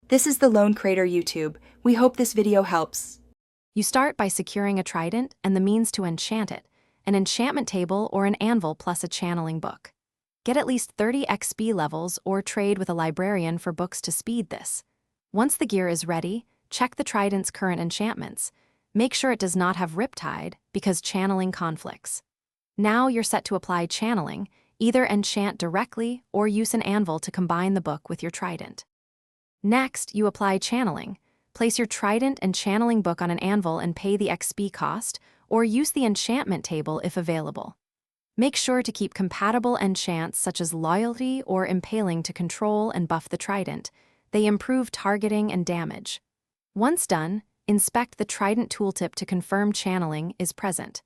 This is the Lone Crater YouTube. We hope this video helps. You start by securing a trident and the means to enchant it, an enchantment table or an anvil plus a channeling book. Get at least 30 XP levels or trade with a librarian for books to speed this. Once the gear is ready, check the trident's current enchantments. Make sure it does not have Riptide because channeling conflicts. Now you're set to apply channeling, either enchant directly or use an anvil to combine the book with your trident. Next, you apply channeling. Place your trident and channeling book on an anvil and pay the XP cost, or use the enchantment table if available. Make sure to keep compatible enchants such as loyalty or impaling to control and buff the trident. They improve targeting and damage. Once done, inspect the trident tooltip to confirm channeling is present.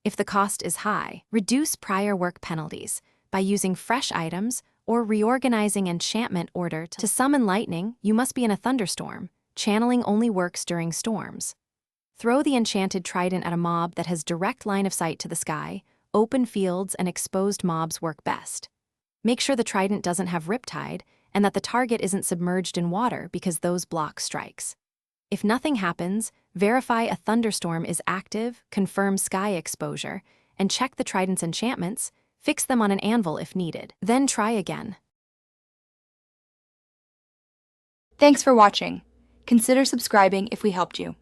If the cost is high, reduce prior work penalties by using fresh items or reorganizing enchantment order to summon lightning. You must be in a thunderstorm. Channeling only works during storms. Throw the enchanted trident at a mob that has direct line of sight to the sky. Open fields and exposed mobs work best. Make sure the trident doesn't have Riptide and that the target isn't submerged in water because those block strikes. If nothing happens, verify a thunderstorm is active, confirm sky exposure, and check the trident's enchantments. Fix them on an anvil if needed. Then try again. Thanks for watching. Consider subscribing if we helped you.